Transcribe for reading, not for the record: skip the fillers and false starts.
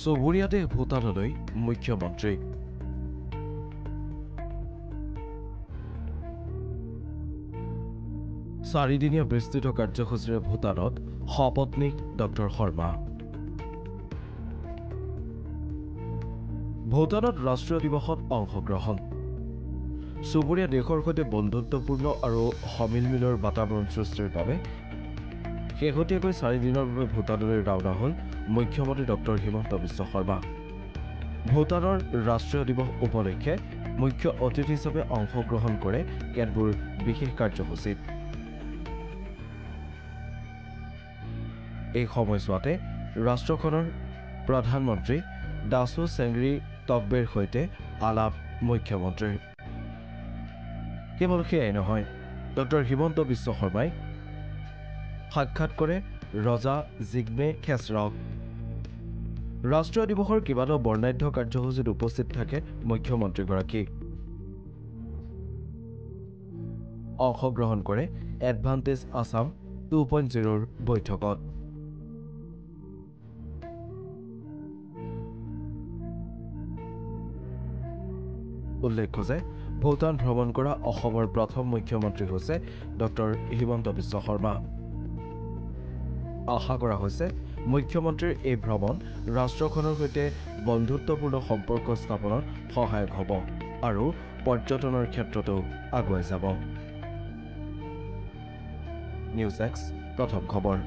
চুবুৰীয়া দেশ ভূটানলৈ মুখ্যমন্ত্ৰী। চাৰিদিনীয়া বিস্তৃত কাৰ্যসূচীৰে ভূটানত সপত্নীক ডক্টৰ শৰ্মা। ভূটানত ৰাষ্ট্ৰীয় দিৱসত অংশগ্ৰহণ। চুবুৰীয়া দেশৰ সৈতে বন্ধুত্বপূৰ্ণ আৰু সমিলমিলৰ বাতাবৰণ সৃষ্টিৰ বাবে শেহতীয়াকৈ 4 দিনৰ বাবে ভূটানলৈ ৰাওনা হ'ল মুখ্যমন্ত্ৰী ডক্টৰ হিমন্ত বিশ্ব শৰ্মা। ভূটানৰ ৰাষ্ট্ৰীয় দিৱস উপলক্ষে মুখ্য অতিথি হিচাপে অংশগ্ৰহণ কৰে কেতবোৰ বিশেষ কাৰ্যসূচীত। এই সময়ছোৱাতে ৰাষ্ট্ৰখনৰ প্ৰধানমন্ত্ৰী ডাছো চেংৰি টব্গেৰ সৈতে আলাপ মুখ্যমন্ত্ৰীৰ। কেৱল সেয়াই নহয়, ডক্টৰ হিমন্ত বিশ্ব শৰ্মাই সাক্ষাৎ কৰে ৰজা জিগমে খেসৰাওক। ৰাষ্ট্ৰীয় দিৱসৰ কেইবাটাও বৰ্ণাঢ্য কাৰ্যসূচীত উপস্থিত থাকে মুখ্যমন্ত্ৰীগৰাকী। অংশগ্ৰহণ কৰে এডভান্টেজ আছাম 2.0ৰ বৈঠকত। উল্লেখ্য যে ভূটান ভ্ৰমণ কৰা অসমৰ প্ৰথম মুখ্যমন্ত্ৰী হৈছে ডক্টৰ হিমন্ত বিশ্ব শৰ্মা। আশা কৰা হৈছে মুখ্যমন্ত্ৰীৰ এই ভ্ৰমণ ৰাষ্ট্ৰখনৰ সৈতে বন্ধুত্বপূৰ্ণ সম্পৰ্ক স্থাপনত সহায়ক হ'ব আৰু পৰ্যটনৰ ক্ষেত্ৰতো আগুৱাই যাব। নিউজ এক্স প্ৰথম খবৰ।